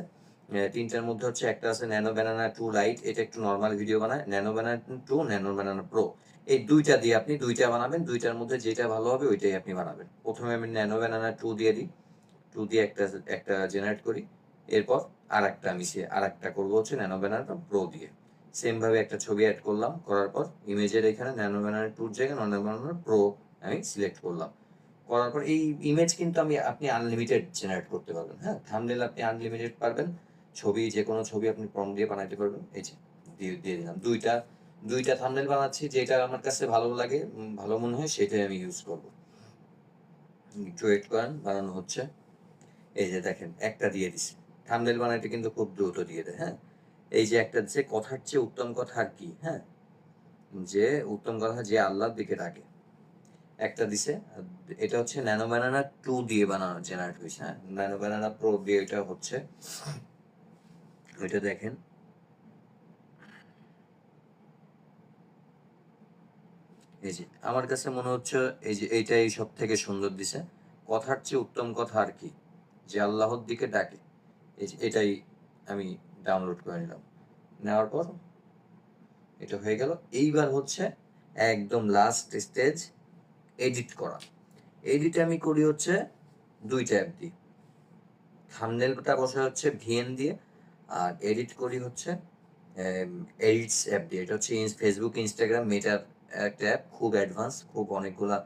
তিনটার মধ্যে হচ্ছে একটা আছে ন্যানো ব্যানানা 2 লাইট, এটা একটু নরমাল ভিডিও বানায়। Nano banana 2, nano banana pro. এই ২টা দিয়ে আপনি ২টা বানাবেন। ২টার মধ্যে যেটা ভালো হবে ওইটাই আপনি বানাবেন। ১ম এ আমি ন্যানো ব্যানানা 2 দিয়ে দিই। 2 দিয়ে একটা জেনারেট করি। এরপর আরেকটা আমি আরেকটা করব হচ্ছে ন্যানো ব্যানানা প্রো দিয়ে। সেম ভাবে একটা ছবি এড করলাম। করার পর ইমেজের এখানে ন্যানো ব্যানানা 2 এর জায়গায় ন্যানো ব্যানানা প্রো আমি সিলেক্ট করলাম। করার পর এই ইমেজ কিন্তু আপনি আনলিমিটেড জেনারেট করতে পারবেন। হ্যাঁ? থাম্বনেল আপনি আনলিমিটেড পারবেন। ছবি যেকোনো ছবি আপনি প্রম্পট দিয়ে বানাইতে পারবেন। এই যে দিয়ে দিলাম। ২টা থাম্বনেল বানাচ্ছি, যেটা আমার কাছে ভালো লাগে, ভালো মনে হয় সেটাই আমি ইউজ করব। একটু ওয়েট করেন, বানানো হচ্ছে। এই যে দেখেন একটা দিয়ে দিছি। থাম্বনেল বানাইতে কিন্তু খুব দ্রুত দিয়ে দেয়। হ্যাঁ? এই যে একটা দিছে, কথার চেয়ে উত্তম কথা আর কি? হ্যাঁ? যে উত্তম কথা যে আল্লাহর দিকে ডাকে। একটা দিছে। এটা হচ্ছে ন্যানো ব্যানানা 2 দিয়ে বানানো জেনারেট হইছে। হ্যাঁ? ন্যানো ব্যানানা প্রো দিয়ে এটা হচ্ছে। ওইটা দেখেন। এই যে আমার কাছে মনে হচ্ছে এই যে এইটাই সবথেকে সুন্দর দিছে। কথার চেয়ে উত্তম কথা আর কি? যে আল্লাহর দিকে ডাকে। এই যে এটাই আমি ডাউনলোড করে নিলাম। নেওয়ার পর এটা হয়ে গেল। এইবার হচ্ছে একদম লাস্ট স্টেজ, এডিট করা। এডিট আমি করি হচ্ছে ২ টা অ্যাপ দিয়ে। থাম্বনেলটা বসাই হচ্ছে ভিএন দিয়ে, আর এডিট করি হচ্ছে এডিটস অ্যাপ দিয়ে। এটা হচ্ছে ফেসবুক, ইনস্টাগ্রাম, মেটার একটা অ্যাপ, খুব অ্যাডভান্স, খুব অনেকগুলা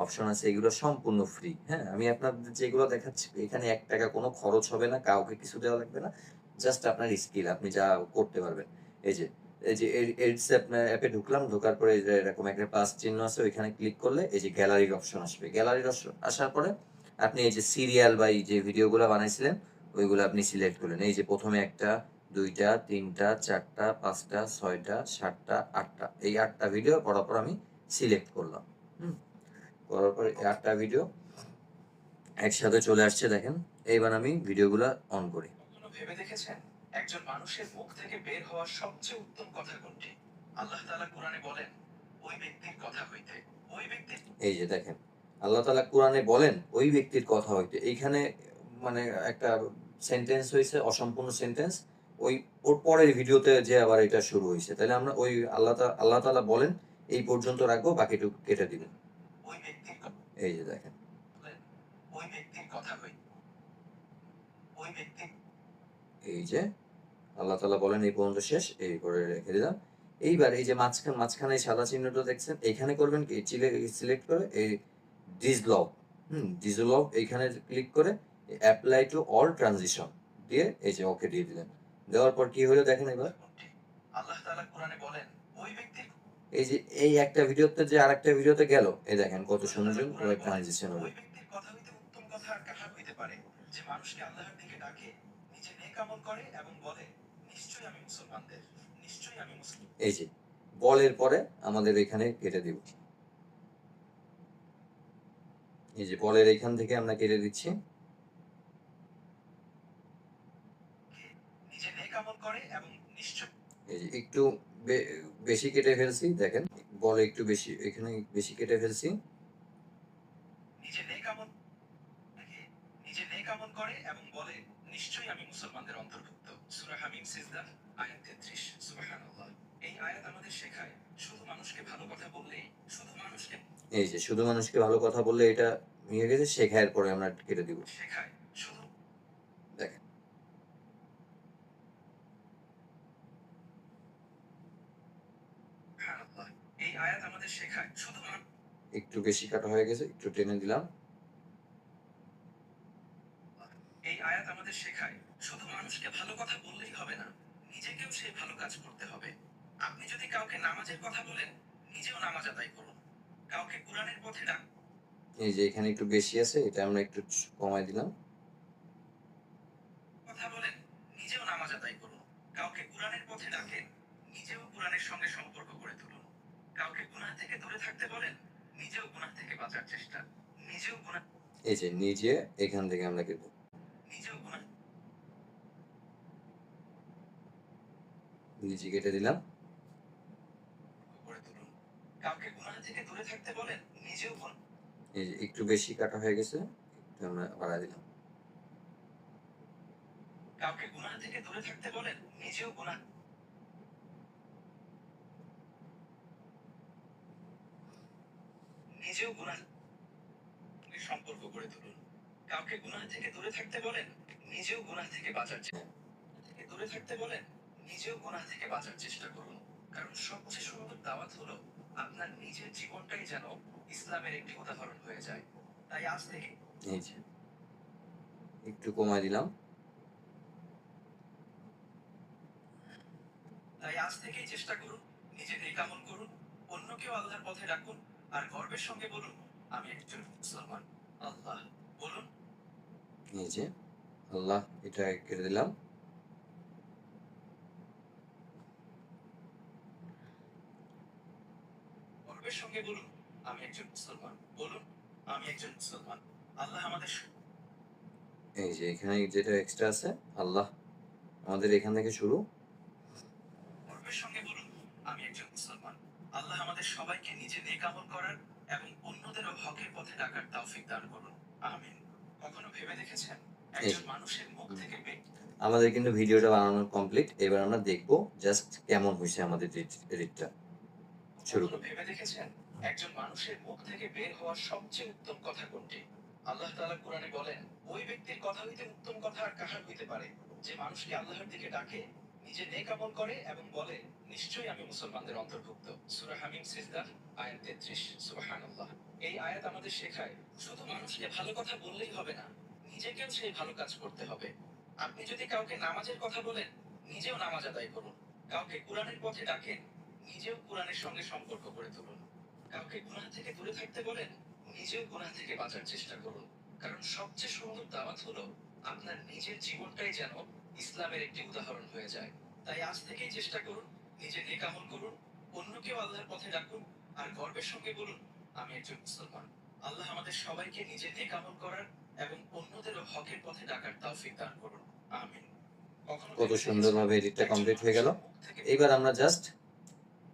অপশন আছে। এগুলো সম্পূর্ণ ফ্রি। হ্যাঁ? আমি আপনাদের যেগুলো দেখাচ্ছি এখানে ৳১ কোনো খরচ হবে না, কাউকে কিছু দেওয়া লাগবে না। জাস্ট আপনার স্কিল, আপনি যা করতে পারবেন। এই যে এডিটস অ্যাপে ঢুকলাম, ঢোকার পরে এই যে এরকম একটা প্লাস চিহ্ন আছে, ওইখানে ক্লিক করলে এই যে গ্যালারির অপশন আসবে। গ্যালারির অপশন আসার পরে আপনি এই যে সিরিয়াল বা এই যে ভিডিওগুলো বানাইছিলেন ওইগুলো আপনি সিলেক্ট করলেন। এই যে ১ম এ ১টা, ২টা, ৩টা, ৪টা, ৫টা, ৬টা, ৭টা, ৮টা। এই ৮টা ভিডিও পরপর আমি সিলেক্ট করলাম। হুম? করার পরে এই ৮টা ভিডিও একসাথে চলে আসছে দেখেন। এইবার আমি ভিডিওগুলা অন করি। কখনো ভেবে দেখেছেন একজন মানুষের মুখ থেকে বের হওয়া সবচেয়ে উত্তম কথা কোনটি? আল্লাহ তাআলা কোরআনে বলেন, ওই ব্যক্তির কথা হইতে, ওই ব্যক্তির এই যে দেখেন, আল্লাহ তাআলা কোরআনে বলেন ওই ব্যক্তির কথা হইতে। এইখানে মানে একটা সেন্টেন্স হইছে, অসম্পূর্ণ সেন্টেন্স। ওই ওর পরের ভিডিওতে যে আবার এটা শুরু হইছে। তাইলে আমরা ওই আল্লাহ তাআলা বলেন এই পর্যন্ত রাখবো, বাকিটুকু কেটে দিবেন। ওই ব্যক্তির এই যে দেখেন। বলেন, ওই ব্যক্তির কথা হইতে, ওই ব্যক্তির এই যে আল্লাহ তাআলা বলেন এই পর্যন্ত শেষ। এই করে রেখে দিলাম। এইবার এই যে মাঝখানে এই সাদা চিহ্নটা দেখছেন, এইখানে করবেন কি সিলেক্ট করে এই ডিসলভ, ডিসলভ এইখানে ক্লিক করে অ্যাপ্লাই টু অল ট্রানজিশন দিয়ে এই যে ওকে দিয়ে দিলেন। দেওয়ার পর কি হলো দেখেন এবার। কোনটি? আল্লাহ তাআলা কোরআনে বলেন, ওই ব্যক্তির এই যে এই একটা ভিডিওতে যে আরেকটা ভিডিওতে গেল, এই দেখেন কত আল্লাহ সুন্দর তাআলা কোরআনে বলেন, ট্রানজিশন হলো। ওই ব্যক্তির কথা হইতে উত্তম কথা আর কাহা হইতে পারে যে মানুষকে আল্লাহর দিকে ডাকে, নিজে নেক আমল করে এবং বলে, নিশ্চয়ই আমি মুসলমানদের, নিশ্চয়ই আমি মুসলিম। এই যে বলের পরে আমাদের এখানে কেটে দিব। এই যে বলের এখান থেকে আমরা কেটে দিচ্ছি। নিজে নেক আমল করে এবং নিশ্চয় এই যে একটু বেশি কেটে ফেলছি দেখেন। বলে একটু বেশি, এখানে বেশি কেটে ফেলছি। নিজে নেক আমল করে, নিজে নেক আমল করে এবং বলে, নিশ্চয়ই আমি মুসলমানদের অন্তর্ভুক্ত। সূরা হামিম সিজদা আয়াত ৩৩। সুবহানাল্লাহ। এই আয়াত আমাদের শেখায় শুধু মানুষকে ভালো কথা বললেই, শুধু মানুষকে এই যে শুধু মানুষকে ভালো কথা বললে এটা নিয়ে গেছে, শেখার পরে আমরা কেটে দিব। শেখায় শুধু দেখেন সুবহানাল্লাহ। এই আয়াত আমাদের শেখায় শুধু একটু বেশি কাটা হয়ে গেছে, একটু টেনে দিলাম। এই আয়াত আমাদের শেখায় শুধু মানুষকে ভালো কথা বললেই হবে না, নিজেকেও সেই ভালো কাজ করতে হবে। আপনি যদি কাউকে নামাজের কথা বলেন, নিজেও নামাজ আদায় করুন। কাউকে কোরআনের পথে এই যে এখানে একটু বেশি আছে, এটা আমরা একটু কমাই দিলাম। কথা বলেন, নিজেও নামাজ আদায় করুন। কাউকে কোরআনের পথে ডাকেন, নিজেও কোরআনের সঙ্গে সম্পর্ক গড়ে তুলুন। কাউকে গুনাহ থেকে দূরে থাকতে বলেন, নিজেও গুনাহ থেকে বাঁচার চেষ্টা, নিজেও গুনাহ, এই যে নিজে এখান থেকে আমরা কেটে, নিজেও গুনাহ নিজে কেটে দিলাম। গড়ে তুলুন। কাউকে গুনাহ থেকে দূরে থাকতে বলেন, নিজেও গুনাহ, এই যে একটু বেশি কাটা হয়ে গেছে, একটু আমরা বাড়াই দিলাম। কাউকে গুনাহ থেকে দূরে থাকতে বলেন, নিজেও গুনাহ সম্পর্ক গড়ে তুলুন। কাউকে গুনাহ থেকে দূরে থাকতে বলেন, নিজেও গুনাহ থেকে বাঁচার চেষ্টা করুন। কারণ সবচেয়ে সুন্দর দাওয়াত হলো আপনার নিজের জীবনটাই যেন ইসলামের একটি উদাহরণ হয়ে যায়। তাই আজ থেকে এই যে একটু কমাই দিলাম। থেকেই চেষ্টা করুন, নিজে নেক আমল করুন, অন্যকেও আল্লাহর পথে ডাকুন, আর গর্বের সঙ্গে বলুন, আমি একজন মুসলমান। আল্লাহ বলুন, এই যে আল্লাহ, এটা কেটে দিলাম। গর্বের সঙ্গে বলুন, আমি একজন মুসলমান। বলুন, আমি একজন মুসলমান। আল্লাহ আমাদের এই যে এখানে যেটা এক্সট্রা আছে, আল্লাহ আমাদের এখান থেকে শুরু। গর্বের সঙ্গে বলুন, আমি একজন মুসলমান। আল্লাহ আমাদের সবাইকে নিজে নেক আমল করার এবং অন্যদেরও হকের পথে ডাকার তৌফিক দান করুন। আমিন। কখনো ভেবে দেখেছেন একজন মানুষের মুখ থেকে আমাদের কিন্তু ভিডিওটা বানানো কমপ্লিট। এবার আমরা দেখব জাস্ট কেমন হয়েছে আমাদের এডিটটা। শুরু কখনো ভেবে দেখেছেন একজন মানুষের মুখ থেকে বের হওয়া সবচেয়ে উত্তম কথা কোনটি? আল্লাহ তাআলা কোরআনে বলেন, ওই ব্যক্তির কথা হইতে উত্তম কথা আর কাহার হইতে পারে, যে মানুষকে আল্লাহর দিকে ডাকে, নিজে নেক আমল করে এবং বলে, নিশ্চয়ই আমি মুসলমানদের অন্তর্ভুক্ত। সূরা হামিম সিজদা আয়াত 33। সুবহানাল্লাহ। এই আয়াত আমাদের শেখায় শুধু মানুষকে ভালো কথা বললেই হবে না, নিজেকেও সেই ভালো কাজ করতে হবে। আপনি যদি কাউকে নামাজের কথা বলেন, নিজেও নামাজ আদায় করুন। কাউকে কোরআনের পথে ডাকেন, নিজেও কোরআনের সঙ্গে সম্পর্ক গড়ে তুলুন। কাউকে গুনাহ থেকে দূরে থাকতে বলেন, নিজেও গুনাহ থেকে বাঁচার চেষ্টা করুন। কারণ সবচেয়ে সুন্দর দাওয়াত হলো আপনার নিজের জীবনটাই যেন ইসলামের একটি উদাহরণ হয়ে যায়। তাই আজ থেকেই চেষ্টা করুন, নিজে নেক আমল করুন, অন্যকেও আল্লাহর পথে ডাকুন, আর গর্বের সঙ্গে বলুন, আমি একজন মুসলমান। আল্লাহ আমাদের সবাইকে নিজে নেক আমল করার এবং অন্যদেরও হকের পথে ডাকার তৌফিক দান করুন। আমিন। কত সুন্দরভাবে এডিটটা কমপ্লিট হয়ে গেল। এবার আমরা জাস্ট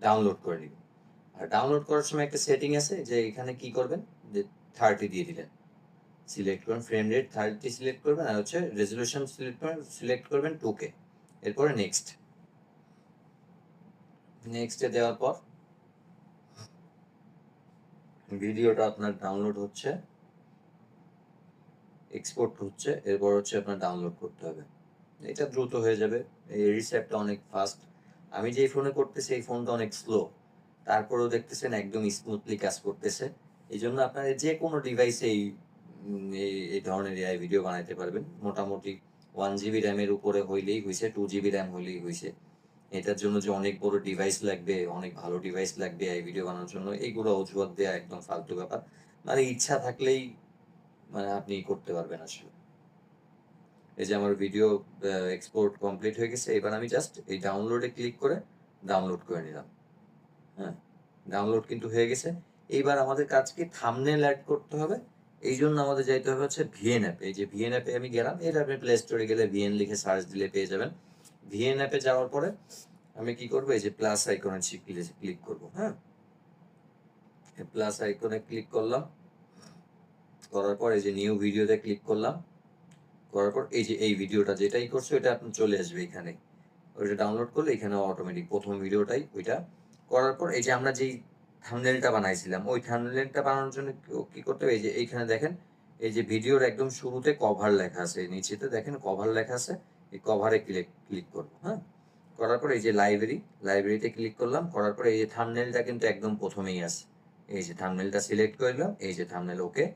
ডাউনলোড করে নিব। আর ডাউনলোড করার সময় একটা সেটিং আছে, যে এখানে কি করবেন, যে 30 দিয়ে দিলেন, সিলেক্ট করুন, ফ্রেম রেট 30 সিলেক্ট করবেন, আর হচ্ছে রেজলিউশন সিলেক্ট করবেন 2K। এরপরে নেক্সটে দেওয়ার পর ভিডিওটা আপনার ডাউনলোড হচ্ছে, এক্সপোর্ট হচ্ছে, এরপর হচ্ছে আপনার ডাউনলোড করতে হবে। এটা দ্রুত হয়ে যাবে, এই রিসেপ্টটা অনেক ফাস্ট। আমি যেই ফোনে করতেছি এই ফোনটা অনেক স্লো, তারপরেও দেখতেছেন একদম স্মুথলি কাজ করতেছে। এই জন্য আপনারা যে কোনো ডিভাইসে এই ধরনের এআই ভিডিও বানাইতে পারবেন। মোটামুটি 1 GB র্যামের উপরে হইলেই হয়েছে, 2 GB র্যাম হইলেই হয়েছে। এটার জন্য যে অনেক বড় ডিভাইস লাগবে, অনেক ভালো ডিভাইস লাগবে এই ভিডিও বানানোর জন্য, এইগুলো অজুহাত দেওয়া একদম ফালতু ব্যাপার। মানে ইচ্ছা থাকলেই মানে আপনি করতে পারবেন আসলে। এই যে আমার ভিডিও এক্সপোর্ট কমপ্লিট হয়ে গেছে। এবার আমি জাস্ট এই ডাউনলোডে ক্লিক করে ডাউনলোড করে নিলাম। হ্যাঁ, ডাউনলোড কিন্তু হয়ে গেছে। এইবার আমাদের কাজ কি, থাম্বনেল অ্যাড করতে হবে। এই জন্য আমাদের যাইতে হবে হচ্ছে ভিএন অ্যাপে। এই যে ভিএন অ্যাপে আমি গেলাম, এর আপনি প্লে স্টোরে গেলে ভিএন লিখে সার্চ দিলে পেয়ে যাবেন। ভিএন অ্যাপে যাওয়ার পরে আমি কি করবো, এই যে প্লাস আইকনে ক্লিক করবো। হ্যাঁ, প্লাস আইকনে ক্লিক করলাম, করার পর এই যে নিউ ভিডিওতে ক্লিক করলাম, করার পর এই যে এই ভিডিওটা যেটাই করছে ওইটা আপনার চলে আসবে এখানে। ওইটা ডাউনলোড করলে এখানে অটোমেটিক প্রথম ভিডিওটাই ওইটা। করার পর এই যে আমরা যেই থাম্বনেলটা বানাইছিলাম, ওই থাম্বনেলটা বানানোর জন্য কি করতে হবে, এই যে এইখানে দেখেন, এই যে ভিডিওর একদম শুরুতে কভার লেখা আছে, নিচেতে দেখেন কভার লেখা আছে, এই কভারে ক্লিক করবো। হ্যাঁ, করার পর এই যে লাইব্রেরিতে ক্লিক করলাম, করার পর এই যে থাম্বনেলটা কিন্তু একদম প্রথমেই আছে। এই যে থাম্বনেলটা সিলেক্ট করে দিলাম, এই যে থাম্বনেল ওকে,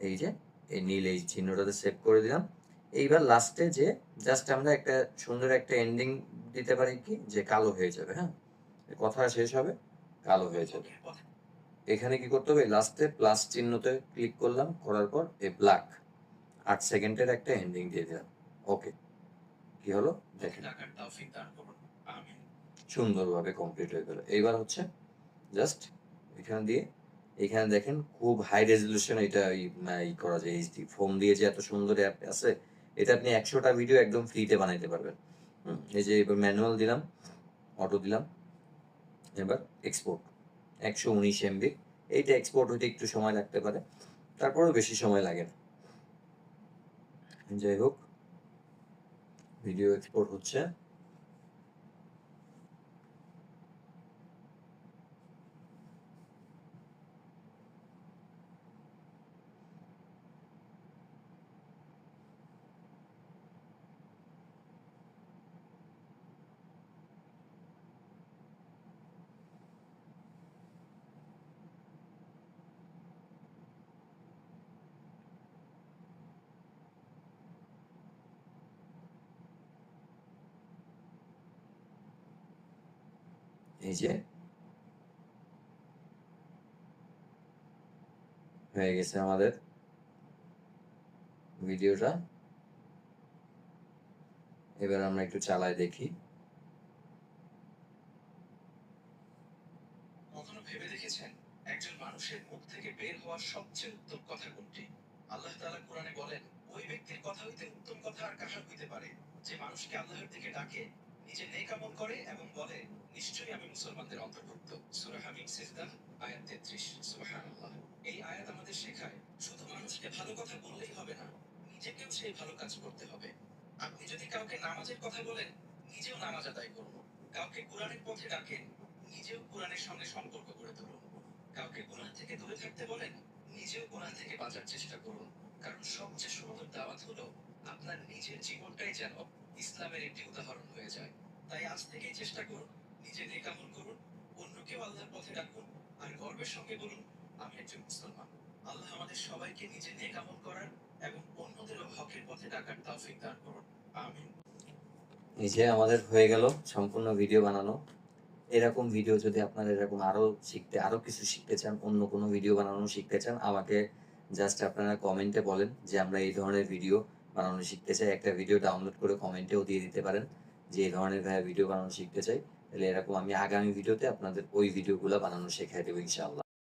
এই যে এই নীল এই চিহ্নটাতে সেভ করে দিলাম। এইবার লাস্টে যে জাস্ট আমরা একটা সুন্দর একটা এন্ডিং দিতে পারি, কি যে কালো হয়ে যাবে। হ্যাঁ, কথা শেষ হবে, কালো হয়ে যাবে। এখানে কি করতে হবে, লাস্টে প্লাস চিহ্নতে ক্লিক করলাম, করার পর এই ব্ল্যাক 8 সেকেন্ডের একটা এন্ডিং দিয়ে দিলাম। ওকে, কি হলো দেখেন, সুন্দরভাবে কমপ্লিট হয়ে গেল। এইবার হচ্ছে জাস্ট এখানে দিয়ে, এখানে দেখেন খুব হাই রেজলিউশন এটা করা যায়। এইচডি ফোন দিয়ে যে এত সুন্দর অ্যাপ আছে, এটা আপনি 100টা ভিডিও একদম ফ্রিতে বানাইতে পারবেন। এই যে এবার ম্যানুয়াল দিলাম, অটো দিলাম, এবার এক্সপোর্ট 119 MB। এইটা এক্সপোর্ট হইতে একটু সময় লাগতে পারে, তারপরেও বেশি সময় লাগে না। যাই হোক, ভিডিও এক্সপোর্ট হচ্ছে। এই যে হয়ে গেছে আমাদের ভিডিওটা। এবার আমরা একটু চালায় দেখি। কখনো ভেবে দেখেছেন একজন মানুষের মুখ থেকে বের হওয়ার সবচেয়ে উত্তম কথা কোনটি? আল্লাহ তাআলা কোরআনে বলেন, ওই ব্যক্তির কথা হইতে উত্তম কথা আর কাহার হইতে পারে, যে মানুষকে আল্লাহর দিকে ডাকে, নিজে নেক আমল করে এবং বলে, নিশ্চয়ই আমি মুসলমানদের অন্তর্ভুক্ত। সূরা হামিম সিজদা আয়াত 33। সুবহানাল্লাহ। এই আয়াত আমাদের শেখায় শুধু মানুষকে ভালো কথা বললেই হবে না, নিজেকেও সেই ভালো কাজ করতে হবে। আপনি যদি কাউকে নামাজের কথা বলেন, নিজেও নামাজ আদায় করুন। কাউকে কোরআনের পথে ডাকেন, নিজেও কোরআনের সঙ্গে সম্পর্ক গড়ে তুলুন। কাউকে গুনাহ থেকে দূরে থাকতে বলেন, নিজেও গুনাহ থেকে বাঁচার চেষ্টা করুন। কারণ সবচেয়ে সুন্দর দাওয়াত হলো আপনার নিজের জীবনটাই যেন ইসলামের একটি উদাহরণ হয়ে যায়। তাই আজ থেকেই চেষ্টা করুন, নিজে নেক আমল করুন, অন্যকেও আল্লাহর পথে ডাকুন, আর গর্বের সঙ্গে বলুন, আমি একজন মুসলমান। আল্লাহ আমাদের সবাইকে নিজে নেক আমল করার এবং অন্যদেরও হকের পথে ডাকার তৌফিক দান করুন। আমিন। এই যে আমাদের হয়ে গেল সম্পূর্ণ ভিডিও বানানো। এরকম ভিডিও যদি আপনারা এরকম আরো কিছু শিখতে চান, অন্য কোনো ভিডিও বানানো শিখতে চান, আমাকে জাস্ট আপনারা কমেন্টে বলেন যে আমরা এই ধরনের ভিডিও বানানো শিখতে চাই। একটা ভিডিও ডাউনলোড করে কমেন্টেও দিয়ে দিতে পারেন যে এই ধরনের ভিডিও বানানো শিখতে চাই। তাহলে এরকম আমি আগামী ভিডিওতে আপনাদের ওই ভিডিওগুলো বানানো শেখাই দেবো ইনশাআল্লাহ।